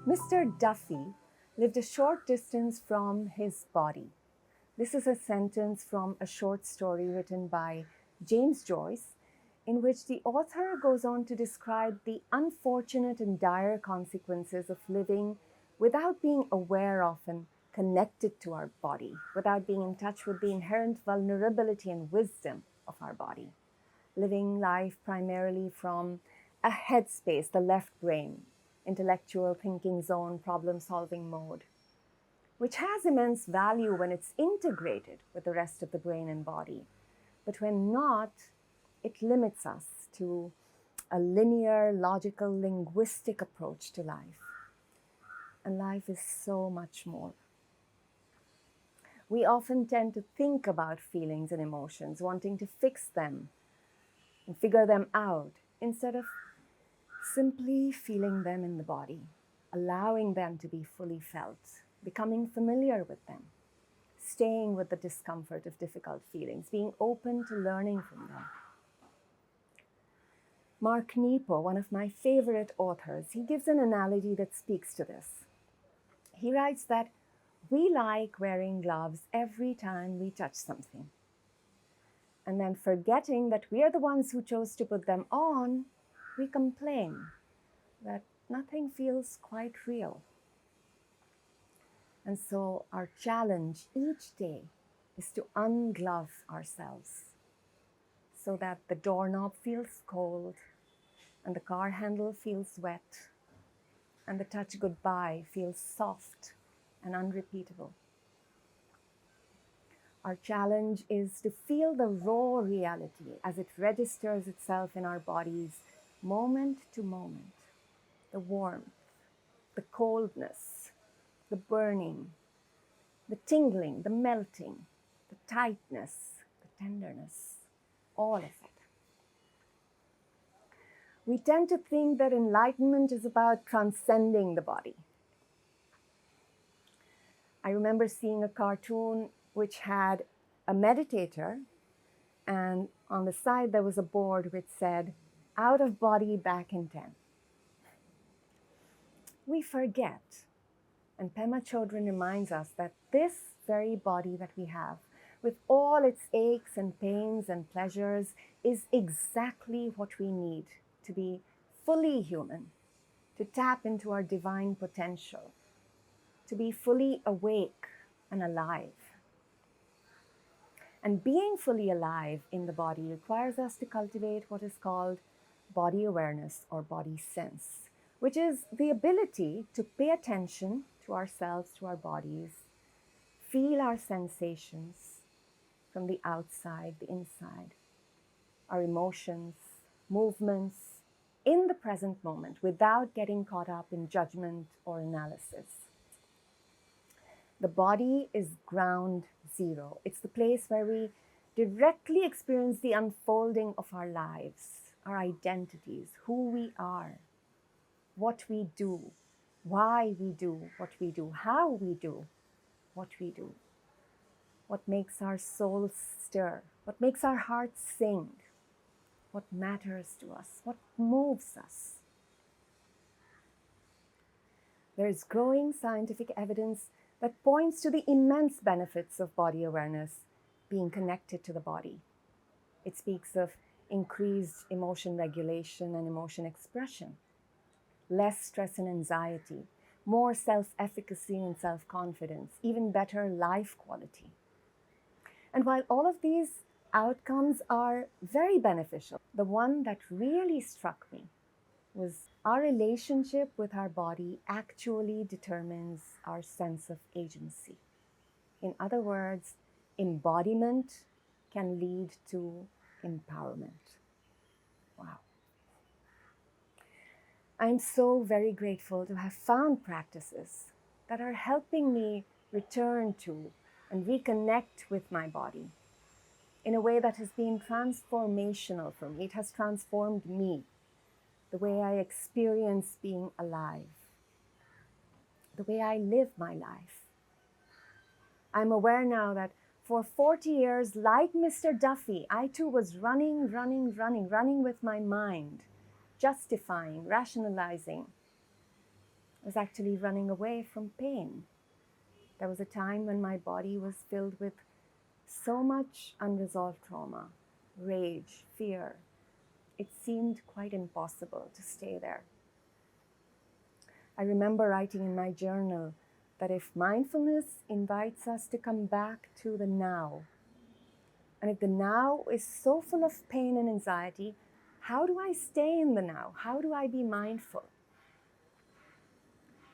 Mr. Duffy lived a short distance from his body. This is a sentence from a short story written by James Joyce, in which the author goes on to describe the unfortunate and dire consequences of living without being aware of and connected to our body, without being in touch with the inherent vulnerability and wisdom of our body. Living life primarily from a headspace, the left brain, intellectual thinking zone, problem-solving mode, which has immense value when it's integrated with the rest of the brain and body. But when not, it limits us to a linear, logical, linguistic approach to life. And life is so much more. We often tend to think about feelings and emotions, wanting to fix them and figure them out, instead of simply feeling them in the body, allowing them to be fully felt, becoming familiar with them, staying with the discomfort of difficult feelings, being open to learning from them. Mark Nepo, one of my favorite authors, he gives an analogy that speaks to this. He writes that we like wearing gloves every time we touch something. And then forgetting that we are the ones who chose to put them on, we complain that nothing feels quite real. And so our challenge each day is to unglove ourselves so that the doorknob feels cold and the car handle feels wet and the touch goodbye feels soft and unrepeatable. Our challenge is to feel the raw reality as it registers itself in our bodies moment to moment. The warmth, the coldness, the burning, the tingling, the melting, the tightness, the tenderness, all of it. We tend to think that enlightenment is about transcending the body. I remember seeing a cartoon which had a meditator, and on the side there was a board which said, "Out of body, back in 10." We forget, and Pema Chodron reminds us that this very body that we have, with all its aches and pains and pleasures, is exactly what we need to be fully human, to tap into our divine potential, to be fully awake and alive. And being fully alive in the body requires us to cultivate what is called body awareness or body sense, which is the ability to pay attention to ourselves, to our bodies, feel our sensations from the outside, the inside, our emotions, movements, in the present moment without getting caught up in judgment or analysis. The body is ground zero. It's the place where we directly experience the unfolding of our lives, our identities, who we are, what we do, why we do what we do, how we do what we do, what makes our souls stir, what makes our hearts sing, what matters to us, what moves us. There is growing scientific evidence that points to the immense benefits of body awareness being connected to the body. It speaks of increased emotion regulation and emotion expression, less stress and anxiety, more self-efficacy and self-confidence, even better life quality. And while all of these outcomes are very beneficial, the one that really struck me was our relationship with our body actually determines our sense of agency. In other words, embodiment can lead to empowerment. Wow. I'm so very grateful to have found practices that are helping me return to and reconnect with my body in a way that has been transformational for me. It has transformed me, the way I experience being alive, the way I live my life. I'm aware now that for 40 years, like Mr. Duffy, I too was running with my mind, justifying, rationalizing, I was actually running away from pain. There was a time when my body was filled with so much unresolved trauma, rage, fear. It seemed quite impossible to stay there. I remember writing in my journal that if mindfulness invites us to come back to the now, and if the now is so full of pain and anxiety, how do I stay in the now? How do I be mindful?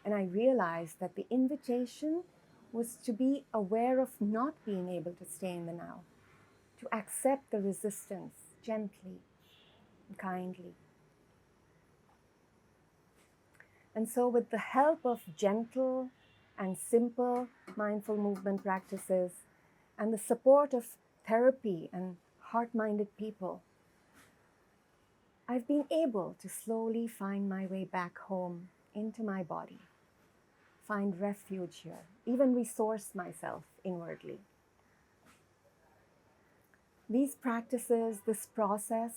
And I realized that the invitation was to be aware of not being able to stay in the now, to accept the resistance gently and kindly. And so, with the help of gentle and simple mindful movement practices and the support of therapy and heart-minded people, I've been able to slowly find my way back home into my body, find refuge here, even resource myself inwardly. These practices, this process,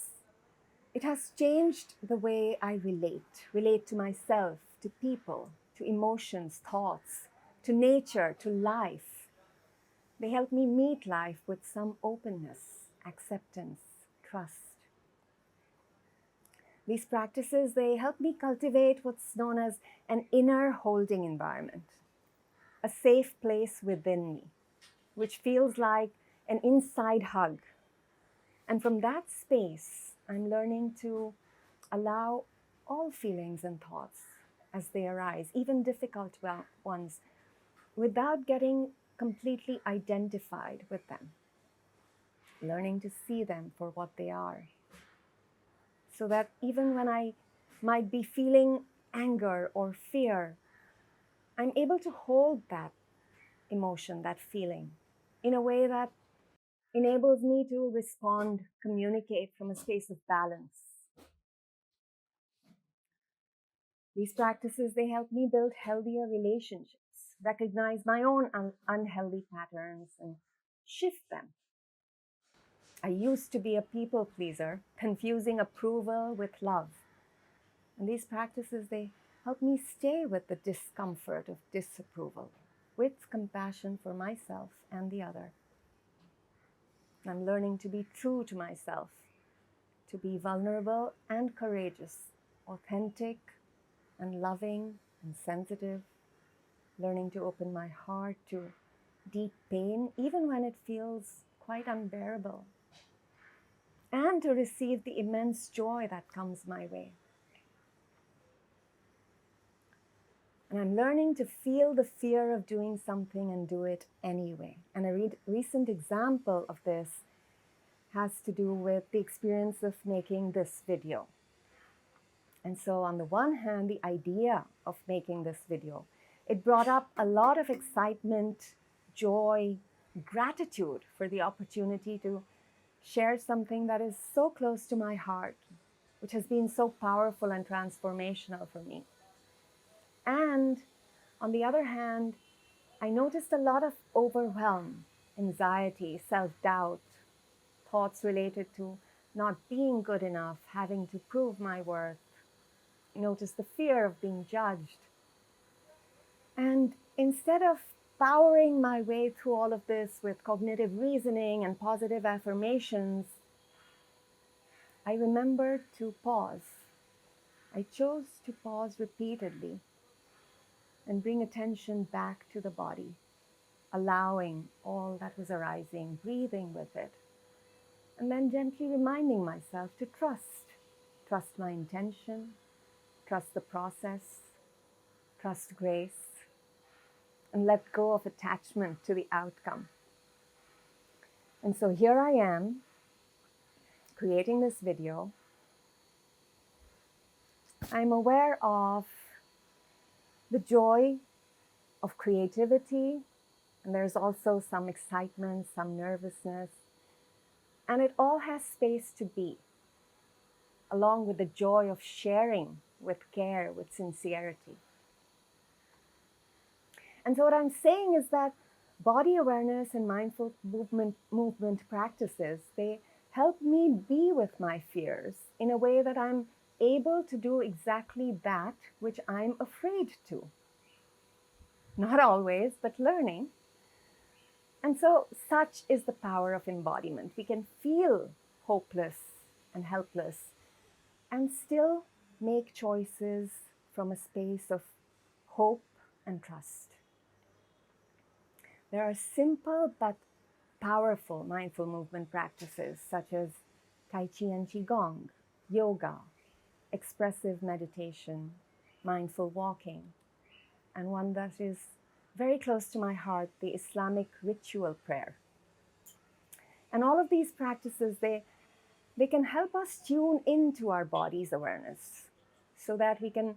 it has changed the way I relate to myself, to people, to emotions, thoughts, to nature, to life. They help me meet life with some openness, acceptance, trust. These practices, they help me cultivate what's known as an inner holding environment, a safe place within me, which feels like an inside hug. And from that space, I'm learning to allow all feelings and thoughts as they arise, even difficult ones, without getting completely identified with them. Learning to see them for what they are. So that even when I might be feeling anger or fear, I'm able to hold that emotion, that feeling, in a way that enables me to respond, communicate from a space of balance. These practices, they help me build healthier relationships, recognize my own unhealthy patterns and shift them. I used to be a people pleaser, confusing approval with love. And these practices, they help me stay with the discomfort of disapproval, with compassion for myself and the other. I'm learning to be true to myself, to be vulnerable and courageous, authentic and loving and sensitive, learning to open my heart to deep pain, even when it feels quite unbearable, and to receive the immense joy that comes my way. And I'm learning to feel the fear of doing something and do it anyway. And a recent example of this has to do with the experience of making this video. And so on the one hand, the idea of making this video, it brought up a lot of excitement, joy, gratitude for the opportunity to share something that is so close to my heart, which has been so powerful and transformational for me. And on the other hand, I noticed a lot of overwhelm, anxiety, self-doubt, thoughts related to not being good enough, having to prove my worth. I noticed the fear of being judged. And instead of powering my way through all of this with cognitive reasoning and positive affirmations, I remembered to pause. I chose to pause repeatedly and bring attention back to the body, allowing all that was arising, breathing with it, and then gently reminding myself to trust my intention, trust the process, trust grace, and let go of attachment to the outcome. And so here I am, creating this video. I'm aware of the joy of creativity, and there's also some excitement, some nervousness, and it all has space to be, along with the joy of sharing with care, with sincerity. And so what I'm saying is that body awareness and mindful movement practices, they help me be with my fears in a way that I'm able to do exactly that which I'm afraid to. Not always, but learning. And so, such is the power of embodiment. We can feel hopeless and helpless and still make choices from a space of hope and trust. There are simple but powerful mindful movement practices such as Tai Chi and Qigong, yoga, expressive meditation, mindful walking, and one that is very close to my heart, the Islamic ritual prayer. And all of these practices, they can help us tune into our body's awareness so that we can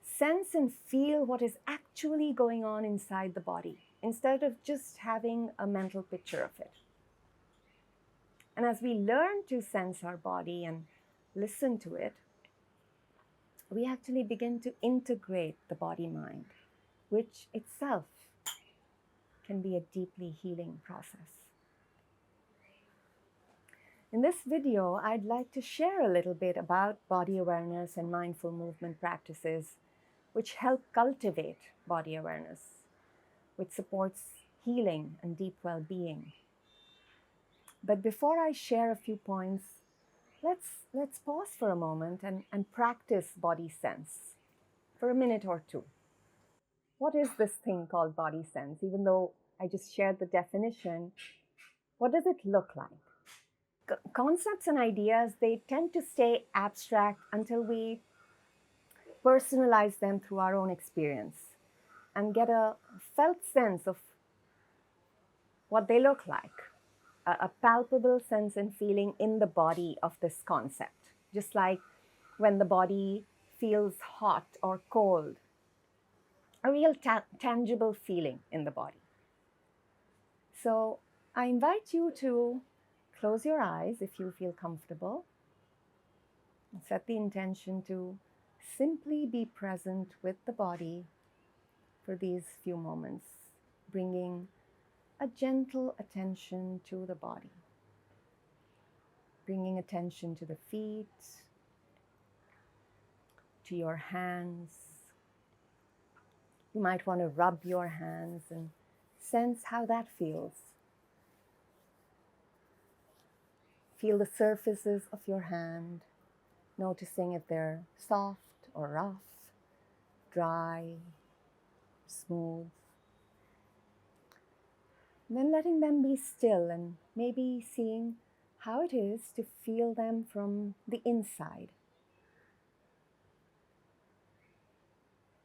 sense and feel what is actually going on inside the body instead of just having a mental picture of it. And as we learn to sense our body and listen to it, we actually begin to integrate the body-mind, which itself can be a deeply healing process. In this video, I'd like to share a little bit about body awareness and mindful movement practices which help cultivate body awareness, which supports healing and deep well-being. But before I share a few points, let's pause for a moment and practice body sense for a minute or two. What is this thing called body sense? Even though I just shared the definition, what does it look like? Concepts and ideas, they tend to stay abstract until we personalize them through our own experience and get a felt sense of what they look like, a palpable sense and feeling in the body of this concept, just like when the body feels hot or cold, a real tangible feeling in the body. So I invite you to close your eyes if you feel comfortable and set the intention to simply be present with the body for these few moments, bringing a gentle attention to the body, bringing attention to the feet, to your hands. You might want to rub your hands and sense how that feels. Feel the surfaces of your hand, noticing if they're soft or rough, dry, smooth. And then letting them be still and maybe seeing how it is to feel them from the inside.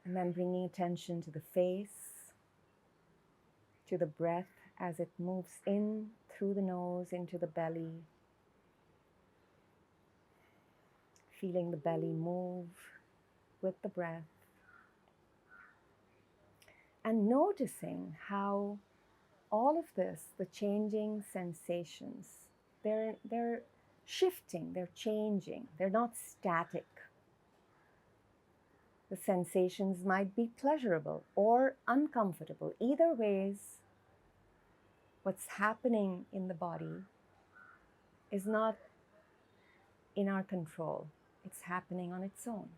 And then bringing attention to the face, to the breath as it moves in through the nose into the belly. Feeling the belly move with the breath. And noticing how all of this, the changing sensations, they're shifting, they're changing, they're not static. The sensations might be pleasurable or uncomfortable. Either ways, what's happening in the body is not in our control. It's happening on its own.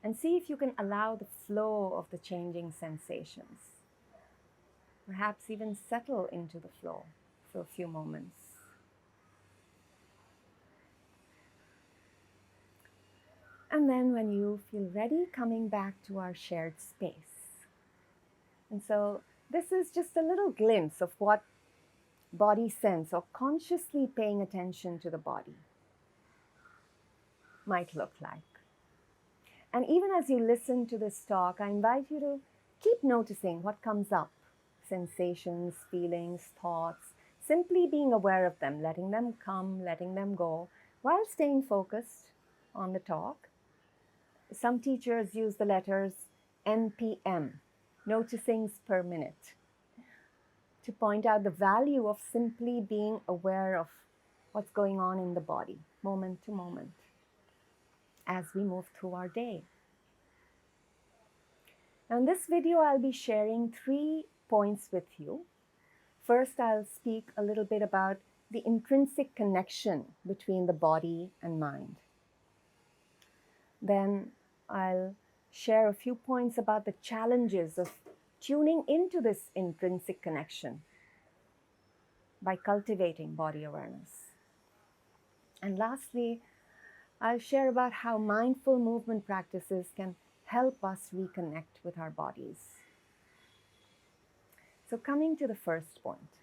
And see if you can allow the flow of the changing sensations. Perhaps even settle into the flow for a few moments. And then when you feel ready, coming back to our shared space. And so this is just a little glimpse of what body sense or consciously paying attention to the body might look like. And even as you listen to this talk, I invite you to keep noticing what comes up. Sensations, feelings, thoughts, simply being aware of them, letting them come, letting them go, while staying focused on the talk. Some teachers use the letters NPM, noticings per minute, to point out the value of simply being aware of what's going on in the body, moment to moment, as we move through our day. Now in this video, I'll be sharing 3 points with you. First, I'll speak a little bit about the intrinsic connection between the body and mind. Then I'll share a few points about the challenges of tuning into this intrinsic connection by cultivating body awareness. And lastly, I'll share about how mindful movement practices can help us reconnect with our bodies. So coming to the first point,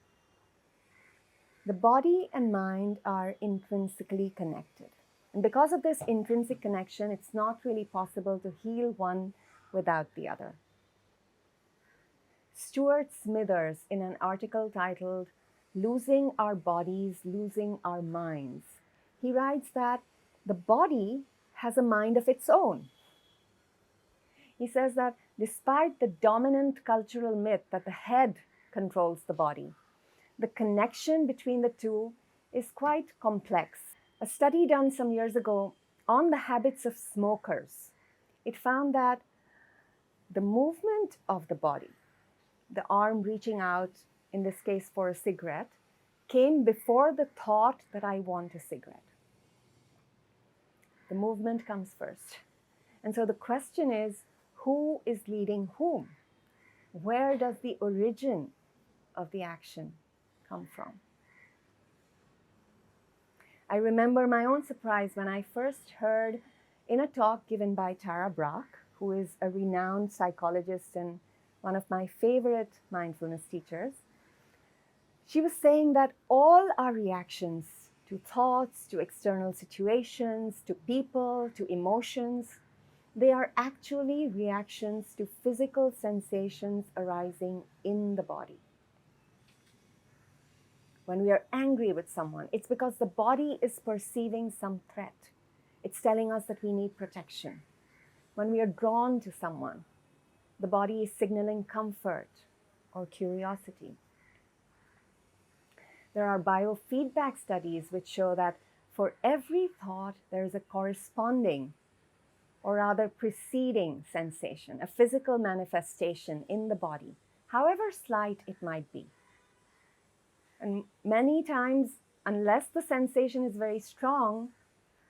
the body and mind are intrinsically connected. And because of this intrinsic connection, it's not really possible to heal one without the other. Stuart Smithers, in an article titled "Losing Our Bodies, Losing Our Minds," he writes that the body has a mind of its own. He says that despite the dominant cultural myth that the head controls the body, the connection between the two is quite complex. A study done some years ago on the habits of smokers, it found that the movement of the body, the arm reaching out, in this case for a cigarette, came before the thought that I want a cigarette. The movement comes first. And so the question is, who is leading whom? Where does the origin of the action come from? I remember my own surprise when I first heard in a talk given by Tara Brach, who is a renowned psychologist and one of my favorite mindfulness teachers. She was saying that all our reactions to thoughts, to external situations, to people, to emotions, they are actually reactions to physical sensations arising in the body. When we are angry with someone, it's because the body is perceiving some threat. It's telling us that we need protection. When we are drawn to someone, the body is signaling comfort or curiosity. There are biofeedback studies which show that for every thought, there is a corresponding, or rather preceding, sensation, a physical manifestation in the body, however slight it might be. And many times, unless the sensation is very strong,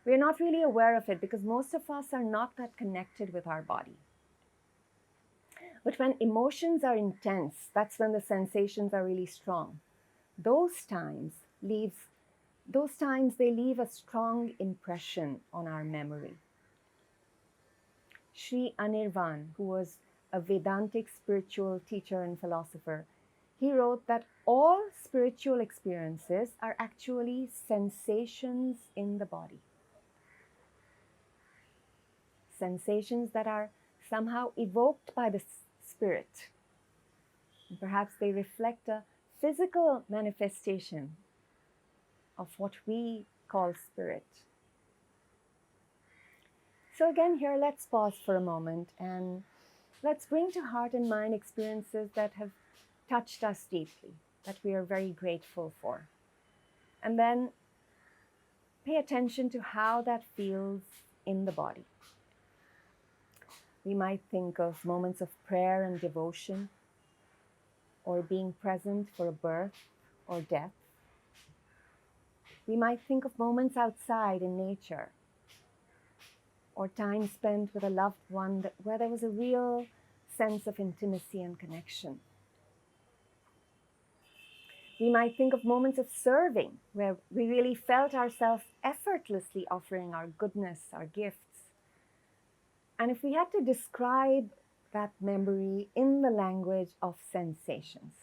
we're not really aware of it because most of us are not that connected with our body. But when emotions are intense, that's when the sensations are really strong. Those times they leave a strong impression on our memory. Sri Anirvan, who was a Vedantic spiritual teacher and philosopher, he wrote that all spiritual experiences are actually sensations in the body. Sensations that are somehow evoked by the spirit. And perhaps they reflect a physical manifestation of what we call spirit. So again here, let's pause for a moment and let's bring to heart and mind experiences that have touched us deeply, that we are very grateful for. And then pay attention to how that feels in the body. We might think of moments of prayer and devotion, or being present for a birth or death. We might think of moments outside in nature, or time spent with a loved one where there was a real sense of intimacy and connection. We might think of moments of serving, where we really felt ourselves effortlessly offering our goodness, our gifts. And if we had to describe that memory in the language of sensations,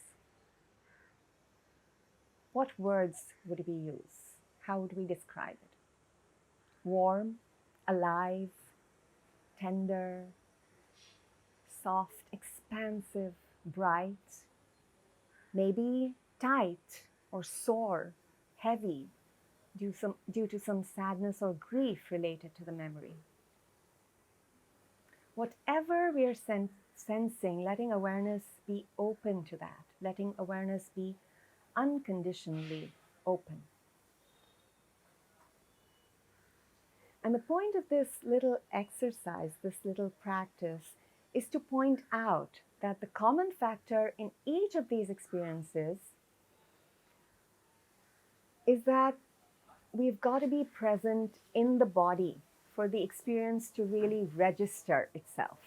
what words would we use? How would we describe it? Warm, alive, tender, soft, expansive, bright, maybe tight or sore, heavy, due to some sadness or grief related to the memory. Whatever we are sensing, letting awareness be open to that, letting awareness be unconditionally open. And the point of this little exercise, this little practice, is to point out that the common factor in each of these experiences is that we've got to be present in the body for the experience to really register itself.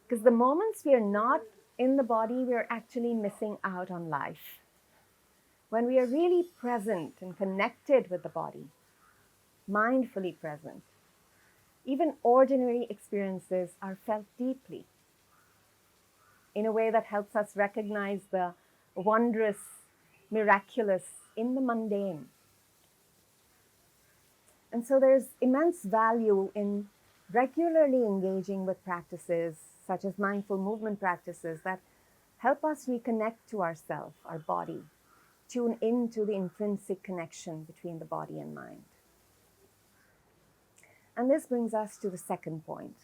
Because the moments we are not in the body, we are actually missing out on life. When we are really present and connected with the body, mindfully present, even ordinary experiences are felt deeply in a way that helps us recognize the wondrous, miraculous in the mundane. And so there's immense value in regularly engaging with practices such as mindful movement practices that help us reconnect to ourself, our body, tune into the intrinsic connection between the body and mind. And this brings us to the second point.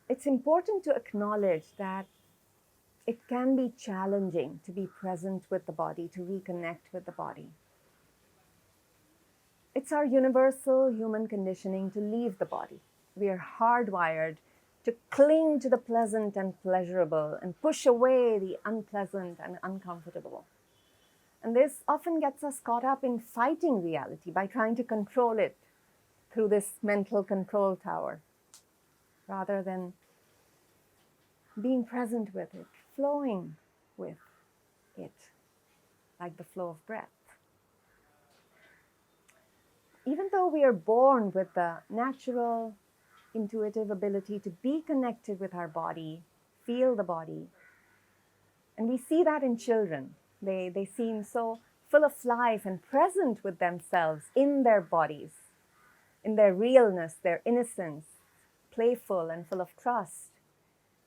It's important to acknowledge that it can be challenging to be present with the body, to reconnect with the body. It's our universal human conditioning to leave the body. We are hardwired to cling to the pleasant and pleasurable and push away the unpleasant and uncomfortable. And this often gets us caught up in fighting reality by trying to control it through this mental control tower, rather than being present with it, flowing with it, like the flow of breath. Even though we are born with the natural, intuitive ability to be connected with our body, feel the body, and we see that in children. They seem so full of life and present with themselves in their bodies, in their realness, their innocence, playful and full of trust.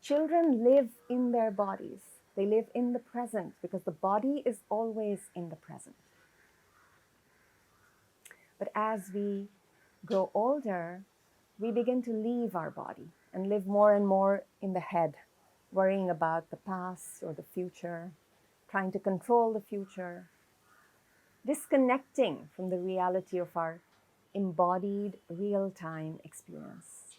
Children live in their bodies. They live in the present because the body is always in the present. But as we grow older, we begin to leave our body and live more and more in the head, worrying about the past or the future, trying to control the future, disconnecting from the reality of our embodied real-time experience.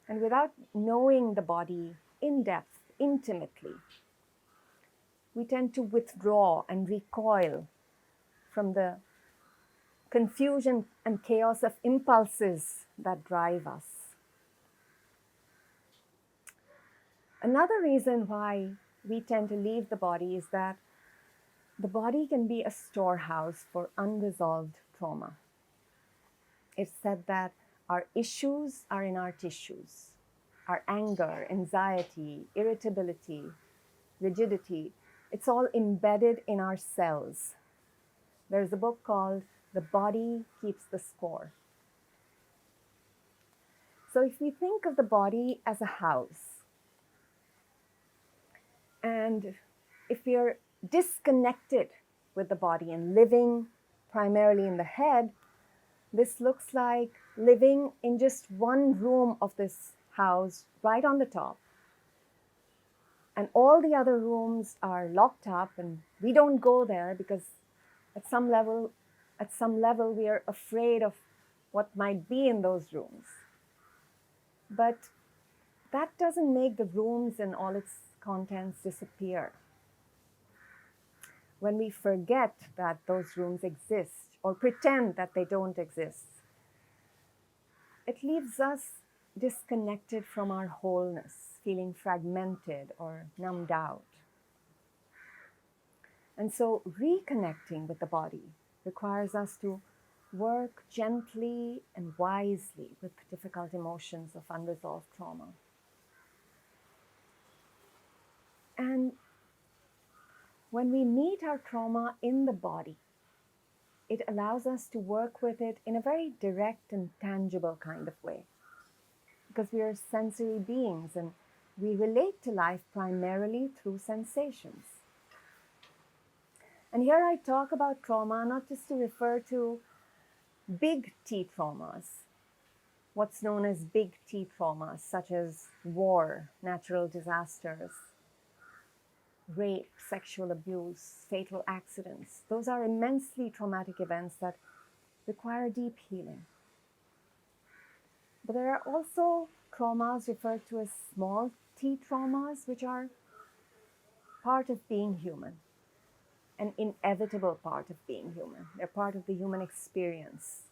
And without knowing the body in depth, intimately, we tend to withdraw and recoil from the confusion and chaos of impulses that drive us. Another reason why we tend to leave the body is that the body can be a storehouse for unresolved trauma. It's said that our issues are in our tissues. Our anger, anxiety, irritability, rigidity, it's all embedded in our cells. There's a book called The Body Keeps the Score. So if we think of the body as a house, and if we are disconnected with the body and living primarily in the head, this looks like living in just one room of this house right on the top. And all the other rooms are locked up and we don't go there because at some level we are afraid of what might be in those rooms. But that doesn't make the rooms and all its contents disappear. When we forget that those rooms exist or pretend that they don't exist, it leaves us disconnected from our wholeness, feeling fragmented or numbed out. And so reconnecting with the body requires us to work gently and wisely with difficult emotions of unresolved trauma. And when we meet our trauma in the body, it allows us to work with it in a very direct and tangible kind of way. Because we are sensory beings and we relate to life primarily through sensations. And here I talk about trauma not just to refer to big T traumas, what's known as big T traumas, such as war, natural disasters, rape, sexual abuse, fatal accidents. Those are immensely traumatic events that require deep healing. But there are also traumas referred to as small T traumas, which are part of being human. an inevitable part of being human. They're part of the human experience.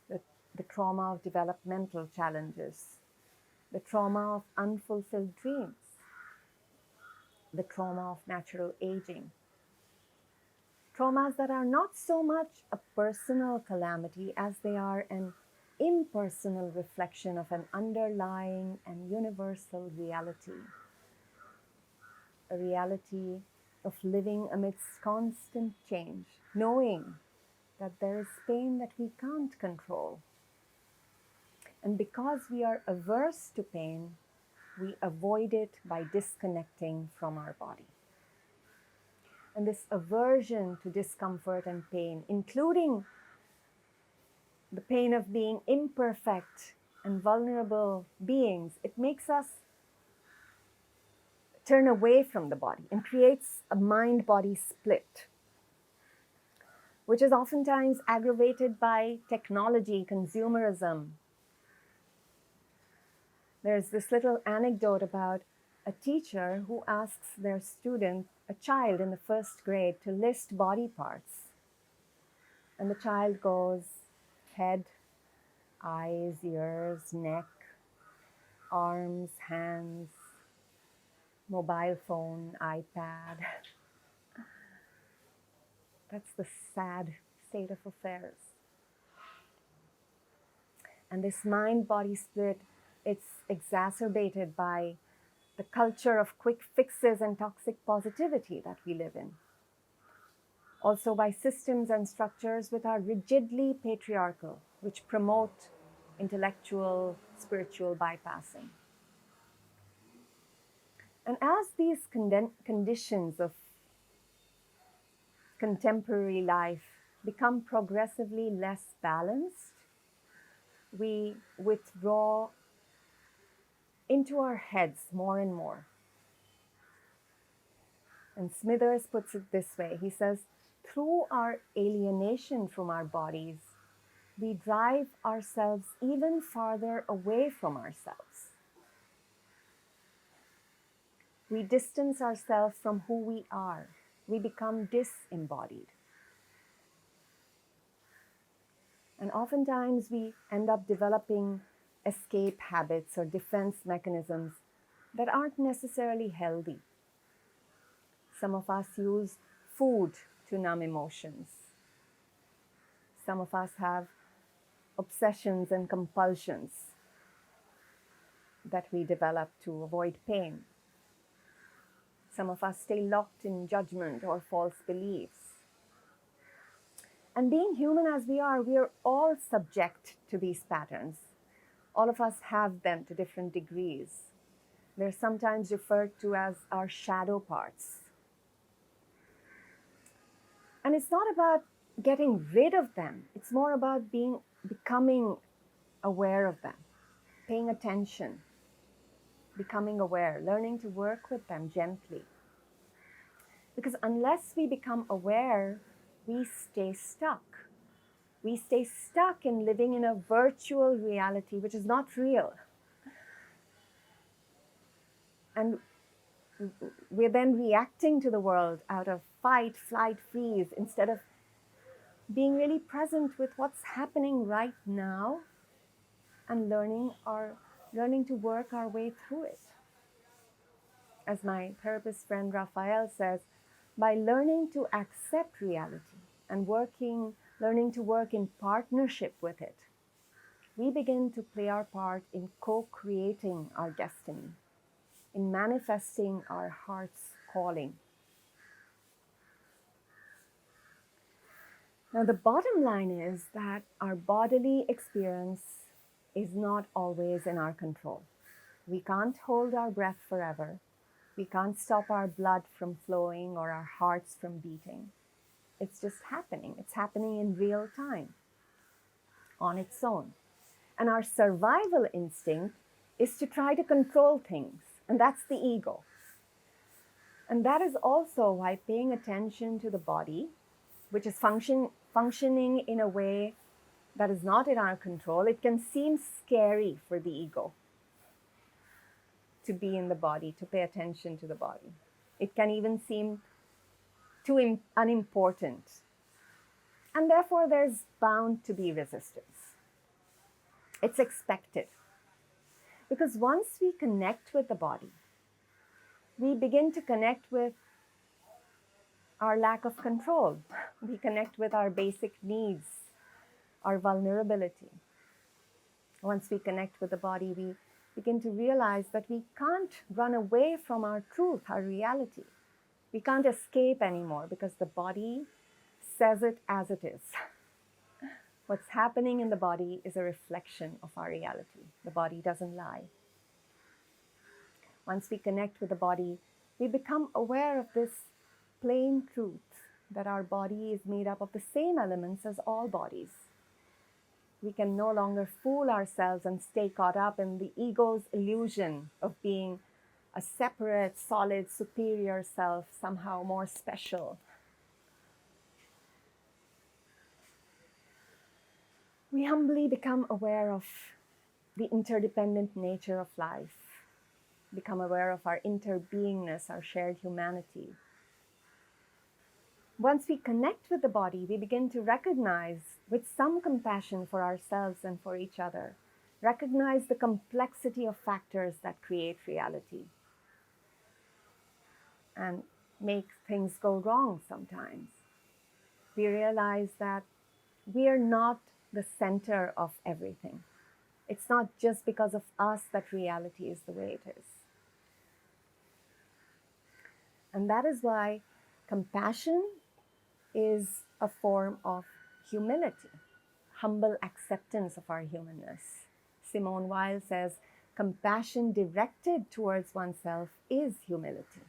The trauma of developmental challenges, the trauma of unfulfilled dreams, the trauma of natural aging. Traumas that are not so much a personal calamity as they are an impersonal reflection of an underlying and universal reality. A reality of living amidst constant change, knowing that there is pain that we can't control. And because we are averse to pain, we avoid it by disconnecting from our body. And this aversion to discomfort and pain, including the pain of being imperfect and vulnerable beings, it makes us turn away from the body and creates a mind-body split, which is oftentimes aggravated by technology, consumerism. There's this little anecdote about a teacher who asks their student, a child in the first grade, to list body parts. And the child goes head, eyes, ears, neck, arms, hands, mobile phone, iPad. That's the sad state of affairs. And this mind-body split, it's exacerbated by the culture of quick fixes and toxic positivity that we live in. Also by systems and structures which are rigidly patriarchal, which promote intellectual, spiritual bypassing. And as these conditions of contemporary life become progressively less balanced, we withdraw into our heads more and more. And Smithers puts it this way. He says, through our alienation from our bodies, we drive ourselves even farther away from ourselves. We distance ourselves from who we are. We become disembodied. And oftentimes we end up developing escape habits or defense mechanisms that aren't necessarily healthy. Some of us use food to numb emotions. Some of us have obsessions and compulsions that we develop to avoid pain. Some of us stay locked in judgment or false beliefs. And being human as we are all subject to these patterns. All of us have them to different degrees. They're sometimes referred to as our shadow parts. And it's not about getting rid of them. It's more about becoming aware of them, paying attention, becoming aware, learning to work with them gently. Because unless we become aware, we stay stuck. We stay stuck in living in a virtual reality which is not real. And we're then reacting to the world out of fight, flight, freeze, instead of being really present with what's happening right now and learning to work our way through it. As my therapist friend Raphael says, by learning to accept reality and learning to work in partnership with it, we begin to play our part in co-creating our destiny, in manifesting our heart's calling. Now, the bottom line is that our bodily experience is not always in our control. We can't hold our breath forever. We can't stop our blood from flowing or our hearts from beating. It's just happening. It's happening in real time, on its own. And our survival instinct is to try to control things, and that's the ego. And that is also why paying attention to the body, which is functioning in a way that is not in our control, it can seem scary for the ego to be in the body, to pay attention to the body. It can even seem too unimportant. And therefore, there's bound to be resistance. It's expected. Because once we connect with the body, we begin to connect with our lack of control. We connect with our basic needs, our vulnerability. Once we connect with the body, we begin to realize that we can't run away from our truth, our reality. We can't escape anymore because the body says it as it is. What's happening in the body is a reflection of our reality. The body doesn't lie. Once we connect with the body, we become aware of this plain truth that our body is made up of the same elements as all bodies. We can no longer fool ourselves and stay caught up in the ego's illusion of being a separate, solid, superior self, somehow more special. We humbly become aware of the interdependent nature of life, become aware of our interbeingness, our shared humanity. Once we connect with the body, we begin to recognize, with some compassion for ourselves and for each other, recognize the complexity of factors that create reality and make things go wrong sometimes. We realize that we are not the center of everything. It's not just because of us that reality is the way it is. And that is why compassion is a form of humility, humble acceptance of our humanness. Simone Weil says, compassion directed towards oneself is humility.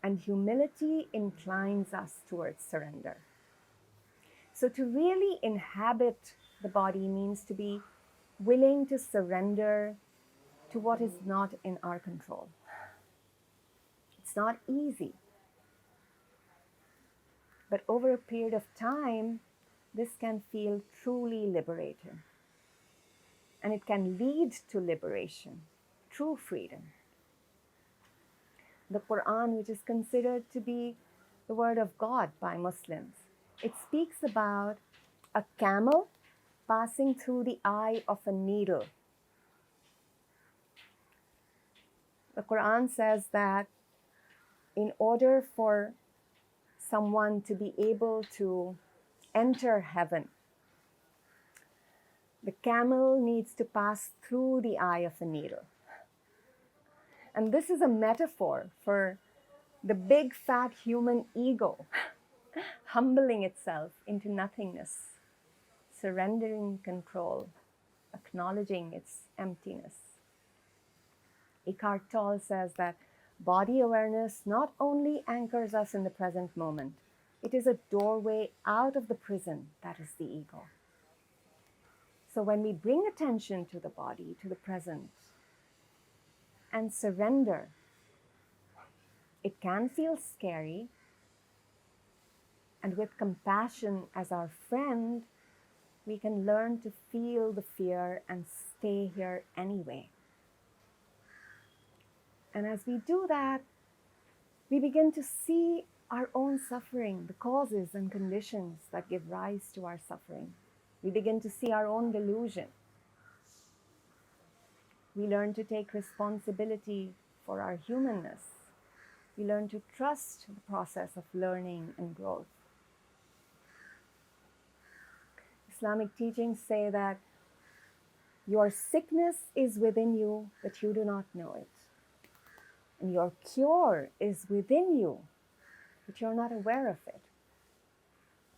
And humility inclines us towards surrender. So to really inhabit the body means to be willing to surrender to what is not in our control. It's not easy. But over a period of time, this can feel truly liberating. And it can lead to liberation, true freedom. The Quran, which is considered to be the word of God by Muslims, it speaks about a camel passing through the eye of a needle. The Quran says that in order for someone to be able to enter heaven, the camel needs to pass through the eye of a needle. And this is a metaphor for the big fat human ego humbling itself into nothingness, surrendering control, acknowledging its emptiness. Eckhart Tolle says that body awareness not only anchors us in the present moment, it is a doorway out of the prison that is the ego. So when we bring attention to the body, to the present, and surrender, it can feel scary, and with compassion as our friend, we can learn to feel the fear and stay here anyway. And as we do that, we begin to see our own suffering, the causes and conditions that give rise to our suffering. We begin to see our own delusion. We learn to take responsibility for our humanness. We learn to trust the process of learning and growth. Islamic teachings say that your sickness is within you, but you do not know it. And your cure is within you, but you're not aware of it.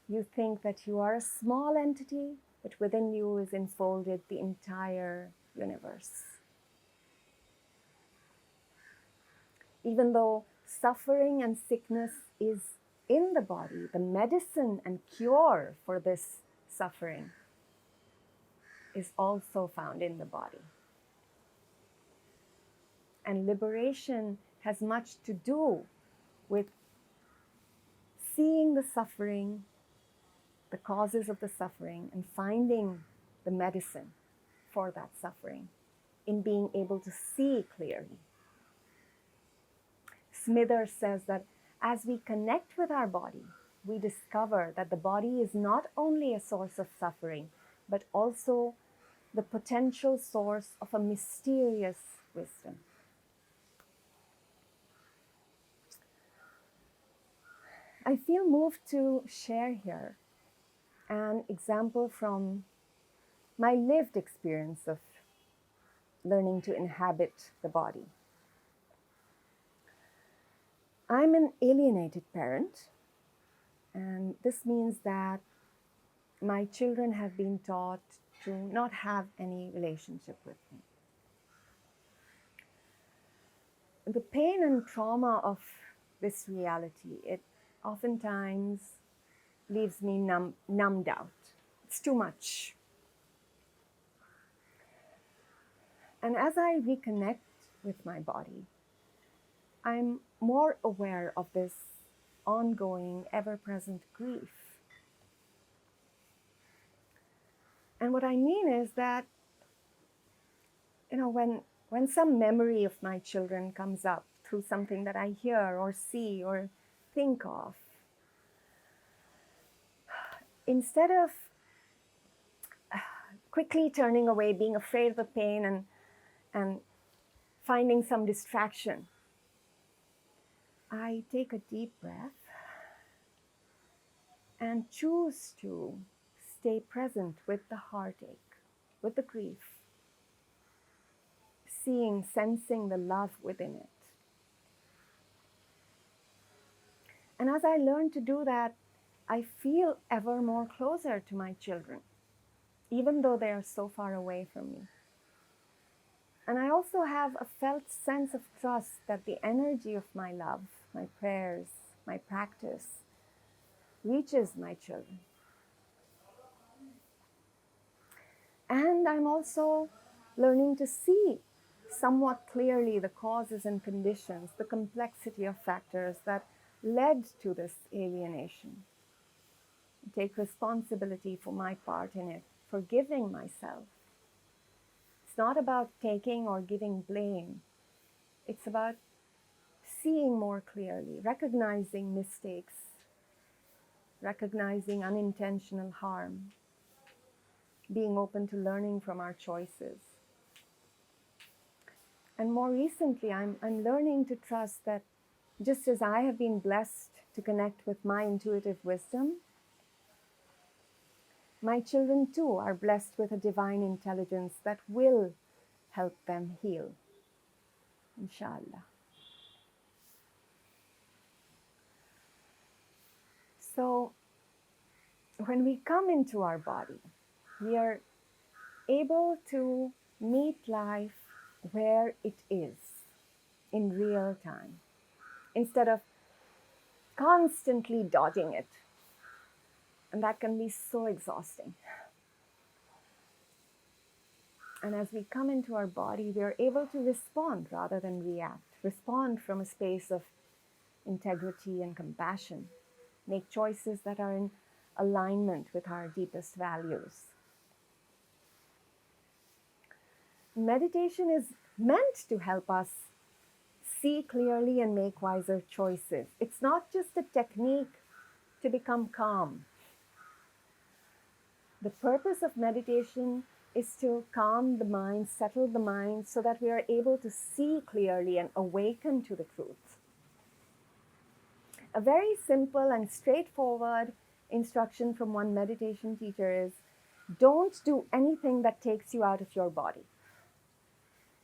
You think that you are a small entity, but within you is enfolded the entire universe. Even though suffering and sickness is in the body, the medicine and cure for this suffering is also found in the body. And liberation has much to do with seeing the suffering, the causes of the suffering, and finding the medicine for that suffering in being able to see clearly. Smithers says that As we connect with our body, we discover that the body is not only a source of suffering, but also the potential source of a mysterious wisdom. I feel moved to share here an example from my lived experience of learning to inhabit the body. I'm an alienated parent, and this means that my children have been taught to not have any relationship with me. The pain and trauma of this reality, it oftentimes leaves me numbed out. It's too much. And as I reconnect with my body, I'm more aware of this ongoing, ever-present grief. And what I mean is that, when some memory of my children comes up through something that I hear or see or think of, instead of quickly turning away, being afraid of the pain and finding some distraction, I take a deep breath and choose to stay present with the heartache, with the grief, seeing, sensing the love within it. And as I learn to do that, I feel ever more closer to my children, even though they are so far away from me. And I also have a felt sense of trust that the energy of my love, my prayers, my practice reaches my children. And I'm also learning to see somewhat clearly the causes and conditions, the complexity of factors that led to this alienation. Take responsibility for my part in it, forgiving myself. It's not about taking or giving blame. It's about seeing more clearly, recognizing mistakes, recognizing unintentional harm, being open to learning from our choices. And more recently, I'm learning to trust that just as I have been blessed to connect with my intuitive wisdom, my children too are blessed with a divine intelligence that will help them heal, inshallah. So when we come into our body, we are able to meet life where it is in real time, instead of constantly dodging it. And that can be so exhausting. And as we come into our body, we are able to respond rather than react, respond from a space of integrity and compassion, make choices that are in alignment with our deepest values. Meditation is meant to help us see clearly and make wiser choices. It's not just a technique to become calm. The purpose of meditation is to calm the mind, settle the mind, so that we are able to see clearly and awaken to the truth. A very simple and straightforward instruction from one meditation teacher is, don't do anything that takes you out of your body.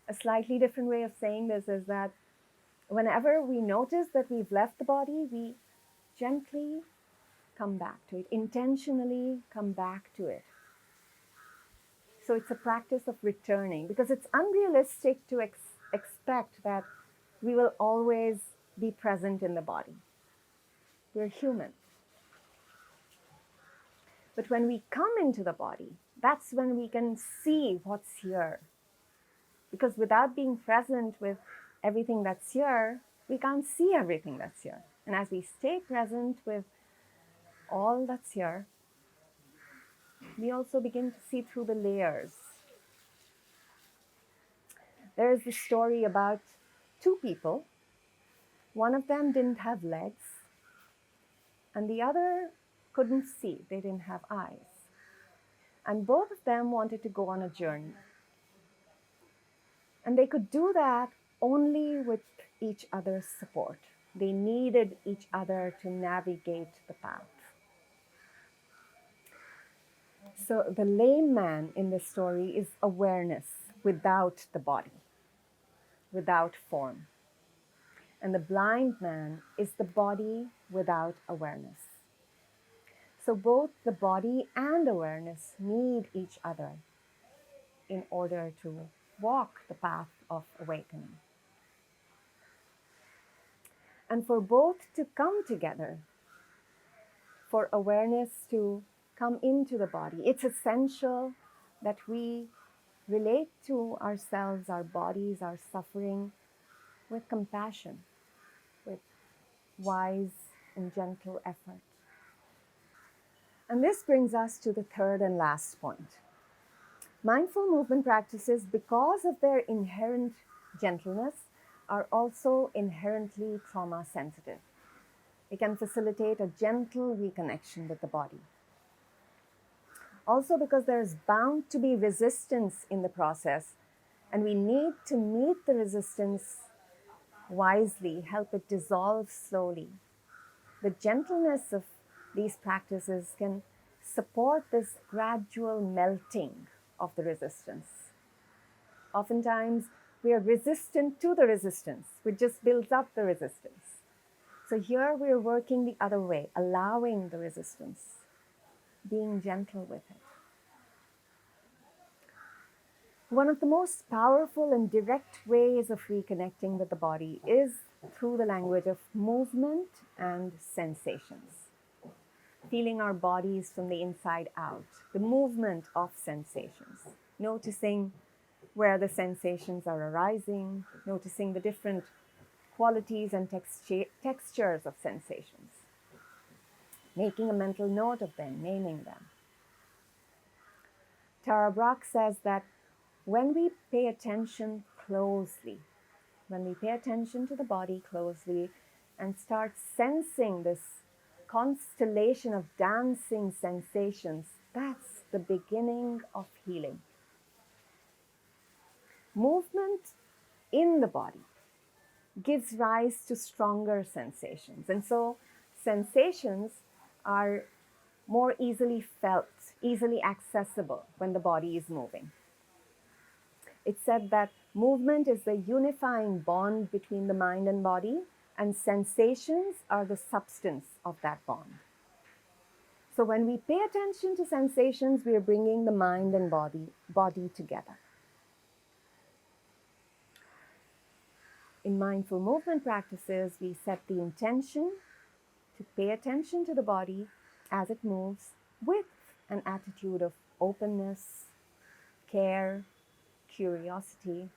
A slightly different way of saying this is that whenever we notice that we've left the body, we gently come back to it, intentionally come back to it. So it's a practice of returning, because it's unrealistic to expect that we will always be present in the body. We're human. But when we come into the body, that's when we can see what's here. Because without being present with everything that's here, we can't see everything that's here. And as we stay present with all that's here, we also begin to see through the layers. There is this story about two people One of them didn't have legs, and the other couldn't see. They didn't have eyes. And both of them wanted to go on a journey. And they could do that only with each other's support. They needed each other to navigate the path. So the lame man in this story is awareness without the body, without form. And the blind man is the body without awareness. So both the body and awareness need each other in order to walk the path of awakening. And for both to come together, for awareness to come into the body, it's essential that we relate to ourselves, our bodies, our suffering with compassion, with wise and gentle effort. And this brings us to the third and last point. Mindful movement practices, because of their inherent gentleness, are also inherently trauma sensitive. It can facilitate a gentle reconnection with the body. Also, because there's bound to be resistance in the process, and we need to meet the resistance wisely, help it dissolve slowly. The gentleness of these practices can support this gradual melting of the resistance. Oftentimes, we are resistant to the resistance, which just builds up the resistance. So here we are working the other way, allowing the resistance, being gentle with it. One of the most powerful and direct ways of reconnecting with the body is through the language of movement and sensations. Feeling our bodies from the inside out, the movement of sensations, noticing where the sensations are arising, noticing the different qualities and textures of sensations, making a mental note of them, naming them. Tara Brach says that when we pay attention closely, when we pay attention to the body closely and start sensing this constellation of dancing sensations, that's the beginning of healing. Movement in the body gives rise to stronger sensations. And so sensations are more easily felt, easily accessible when the body is moving. It's said that movement is the unifying bond between the mind and body, and sensations are the substance of that bond. So when we pay attention to sensations, we are bringing the mind and body together. In mindful movement practices, we set the intention to pay attention to the body as it moves with an attitude of openness, care, curiosity,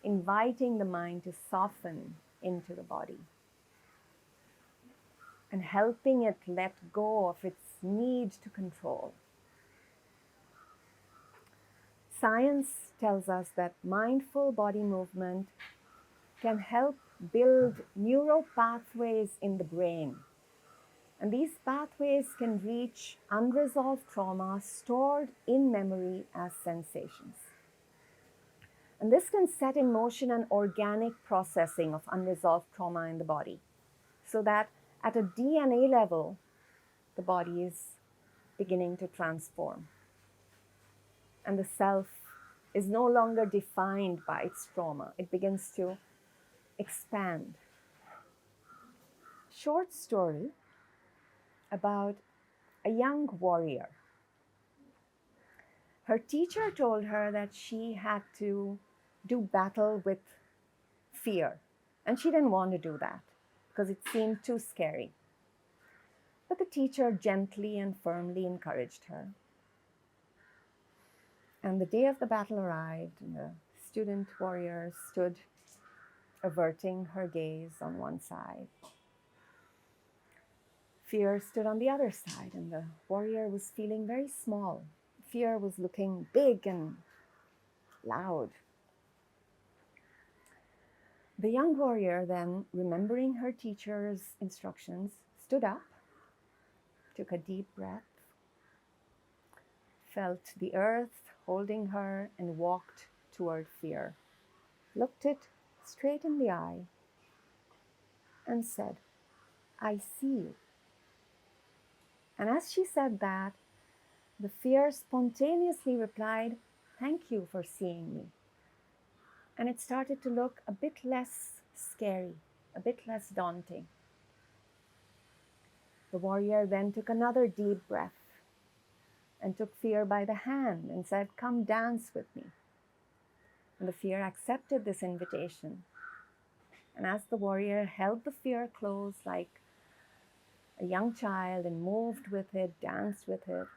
inviting the mind to soften into the body and helping it let go of its need to control. Science tells us that mindful body movement can help build neural pathways in the brain. And these pathways can reach unresolved trauma stored in memory as sensations. And this can set in motion an organic processing of unresolved trauma in the body, so that at a DNA level, the body is beginning to transform. And the self is no longer defined by its trauma. It begins to expand. Short story about a young warrior. Her teacher told her that she had to do battle with fear, and she didn't want to do that because it seemed too scary. But the teacher gently and firmly encouraged her. And the day of the battle arrived, and the student warrior stood averting her gaze on one side. Fear stood on the other side, and the warrior was feeling very small. Fear was looking big and loud. The young warrior then, remembering her teacher's instructions, stood up, took a deep breath, felt the earth holding her, and walked toward fear, looked it straight in the eye, and said, "I see you." And as she said that, the fear spontaneously replied, "Thank you for seeing me." And it started to look a bit less scary, a bit less daunting. The warrior then took another deep breath and took fear by the hand and said, "Come dance with me." And the fear accepted this invitation. And as the warrior held the fear close like a young child and moved with it, danced with it,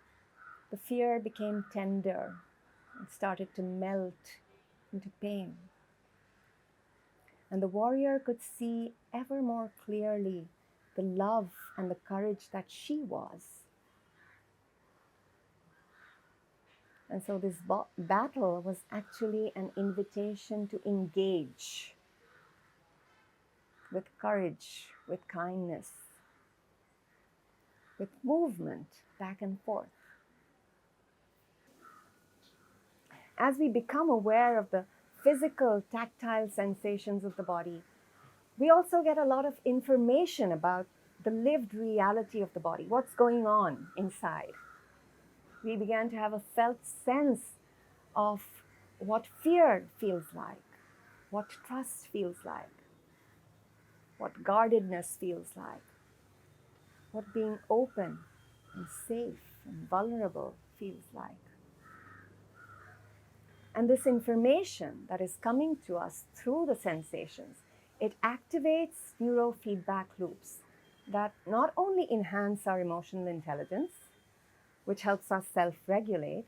the fear became tender and started to melt into pain. And the warrior could see ever more clearly the love and the courage that she was. And so this battle was actually an invitation to engage with courage, with kindness, with movement back and forth. As we become aware of the physical, tactile sensations of the body, we also get a lot of information about the lived reality of the body, what's going on inside. We began to have a felt sense of what fear feels like, what trust feels like, what guardedness feels like, what being open and safe and vulnerable feels like. And this information that is coming to us through the sensations, it activates neurofeedback loops that not only enhance our emotional intelligence, which helps us self-regulate,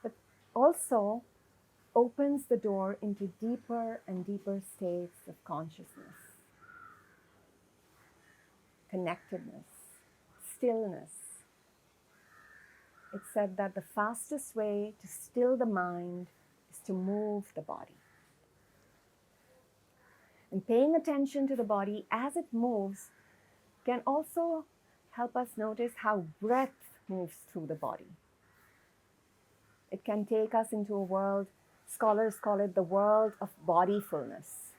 but also opens the door into deeper and deeper states of consciousness, connectedness, stillness. It's said that the fastest way to still the mind is to move the body. And paying attention to the body as it moves can also help us notice how breath moves through the body. It can take us into a world, scholars call it the world of bodyfulness.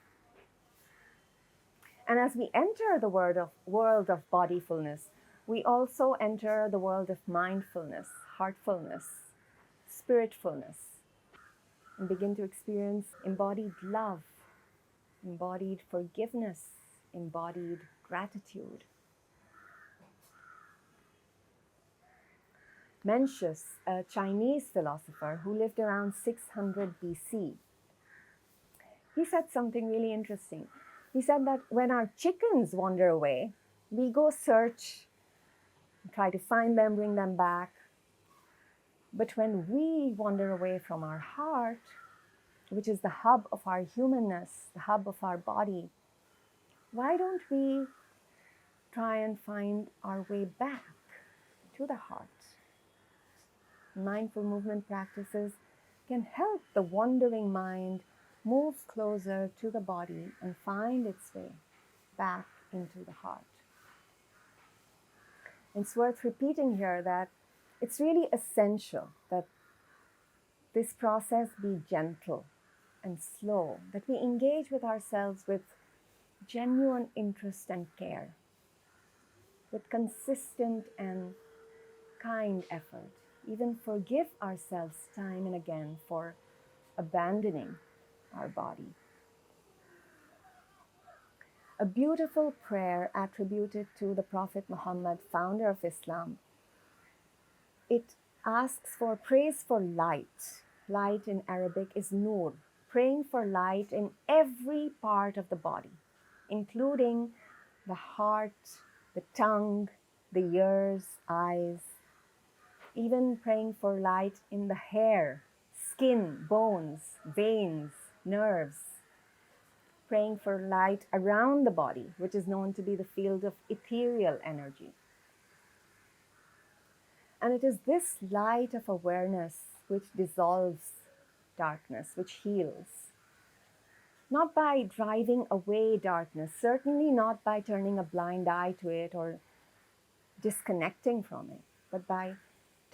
And as we enter the world of bodyfulness, we also enter the world of mindfulness, heartfulness, spiritfulness, and begin to experience embodied love, embodied forgiveness, embodied gratitude. Mencius, a Chinese philosopher who lived around 600 BC, he said something really interesting. He said that when our chickens wander away, we go search, try to find them, bring them back. But when we wander away from our heart, which is the hub of our humanness, the hub of our body, why don't we try and find our way back to the heart? Mindful movement practices can help the wandering mind move closer to the body and find its way back into the heart. It's worth repeating here that it's really essential that this process be gentle and slow, that we engage with ourselves with genuine interest and care, with consistent and kind effort, even forgive ourselves time and again for abandoning our body. A beautiful prayer attributed to the Prophet Muhammad, founder of Islam, it asks for praise for light. Light in Arabic is nur, praying for light in every part of the body, including the heart, the tongue, the ears, eyes, even praying for light in the hair, skin, bones, veins, nerves, praying for light around the body, which is known to be the field of ethereal energy. And it is this light of awareness which dissolves darkness, which heals. not by driving away darkness, certainly not by turning a blind eye to it or disconnecting from it, but by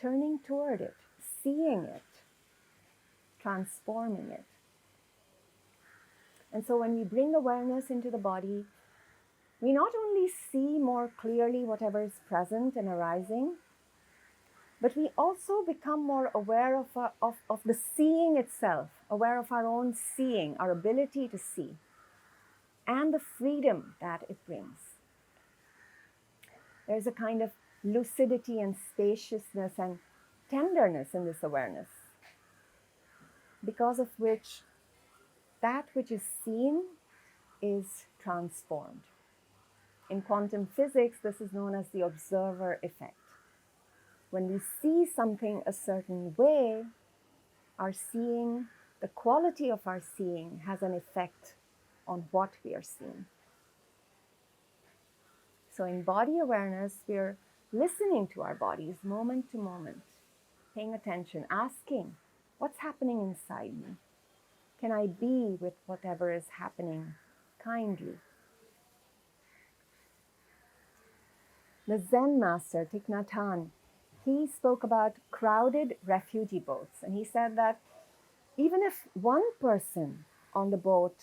turning toward it, seeing it, transforming it. And so when we bring awareness into the body, we not only see more clearly whatever is present and arising, but we also become more aware of the seeing itself, aware of our own seeing, our ability to see, and the freedom that it brings. There's a kind of lucidity and spaciousness and tenderness in this awareness, because of which that which is seen is transformed. In quantum physics, this is known as the observer effect. When we see something a certain way, our seeing, the quality of our seeing has an effect on what we are seeing. So in body awareness, we're listening to our bodies moment to moment, paying attention, asking, what's happening inside me? Can I be with whatever is happening kindly? The Zen master, Thich Nhat Hanh, he spoke about crowded refugee boats. And he said that even if one person on the boat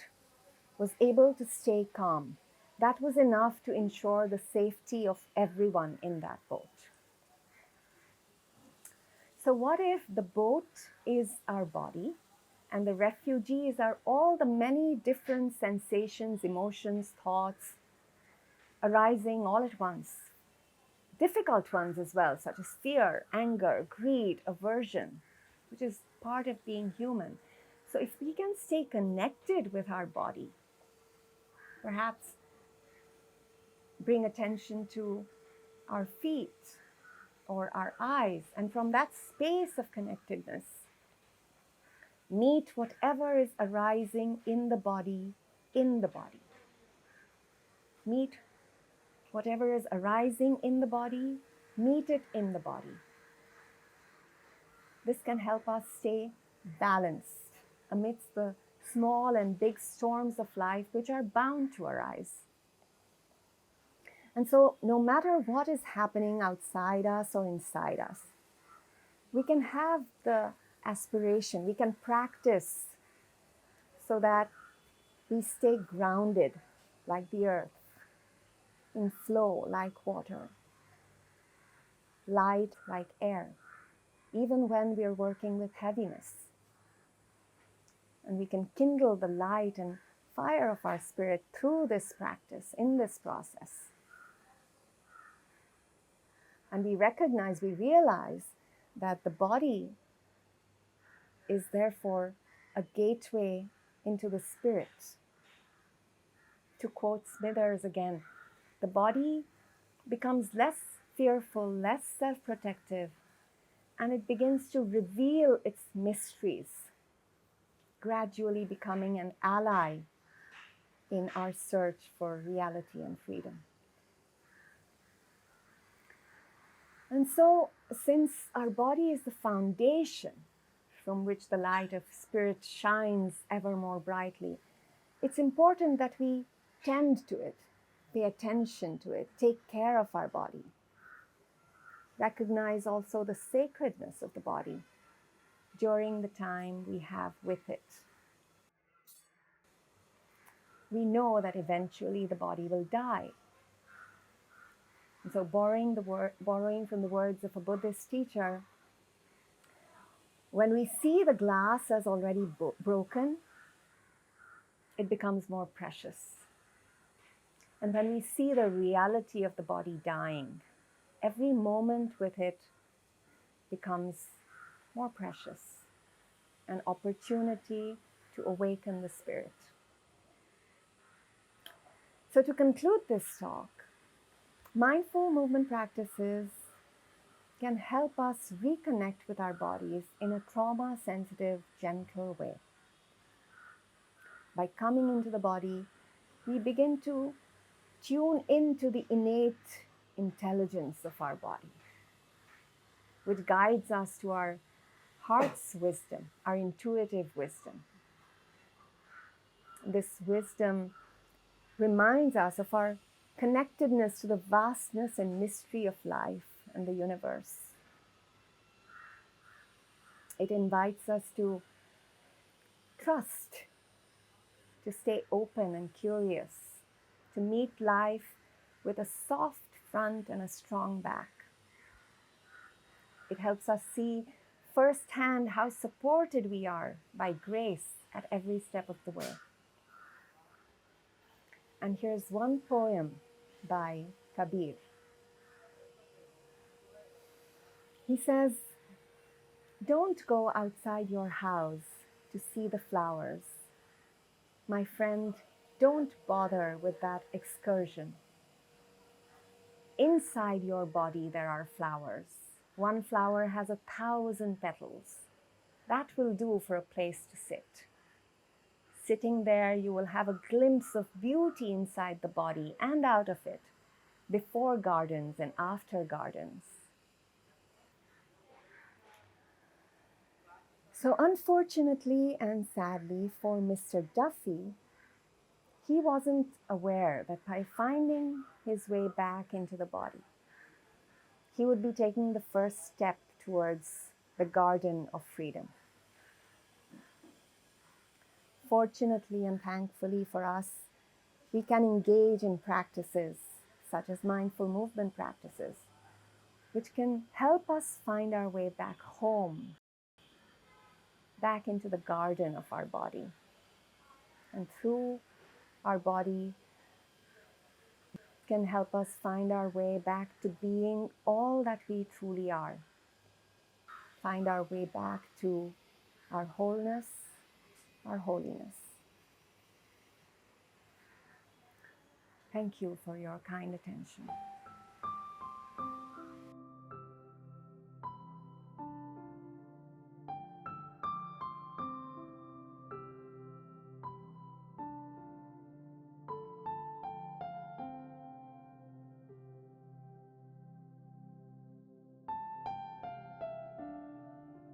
was able to stay calm, that was enough to ensure the safety of everyone in that boat. So what if the boat is our body and the refugees are all the many different sensations, emotions, thoughts arising all at once? Difficult ones as well, such as fear, anger, greed, aversion, which is part of being human. So if we can stay connected with our body, perhaps bring attention to our feet or our eyes, and from that space of connectedness, meet whatever is arising in the body, in the body. Meet whatever is arising in the body, meet it in the body. This can help us stay balanced amidst the small and big storms of life which are bound to arise. And so no matter what is happening outside us or inside us, we can have the aspiration, we can practice so that we stay grounded like the earth, in flow like water, light like air, even when we are working with heaviness. And we can kindle the light and fire of our spirit through this practice, in this process. And we realize that the body is therefore a gateway into the spirit. To quote Smithers again, the body becomes less fearful, less self-protective, and it begins to reveal its mysteries, gradually becoming an ally in our search for reality and freedom. And so, since our body is the foundation from which the light of spirit shines ever more brightly, it's important that we tend to it, pay attention to it, take care of our body. Recognize also the sacredness of the body during the time we have with it. We know that eventually the body will die. And so borrowing from the words of a Buddhist teacher, when we see the glass as already broken, it becomes more precious. And when we see the reality of the body dying, every moment with it becomes more precious, an opportunity to awaken the spirit. So to conclude this talk, mindful movement practices can help us reconnect with our bodies in a trauma-sensitive, gentle way. By coming into the body, we begin to tune into the innate intelligence of our body, which guides us to our heart's wisdom, our intuitive wisdom. this wisdom reminds us of our connectedness to the vastness and mystery of life and the universe. It invites us to trust, to stay open and curious, to meet life with a soft front and a strong back. It helps us see firsthand how supported we are by grace at every step of the way. And here's one poem by Kabir. He says, "Don't go outside your house to see the flowers. My friend, don't bother with that excursion. Inside your body there are flowers. One flower has 1,000 petals. That will do for a place to sit. Sitting there, you will have a glimpse of beauty inside the body and out of it, before gardens and after gardens." So unfortunately and sadly for Mr. Duffy, he wasn't aware that by finding his way back into the body, he would be taking the first step towards the garden of freedom. Fortunately and thankfully for us, we can engage in practices such as mindful movement practices, which can help us find our way back home, back into the garden of our body. And through our body, can help us find our way back to being all that we truly are. Find our way back to our wholeness, our holiness. Thank you for your kind attention.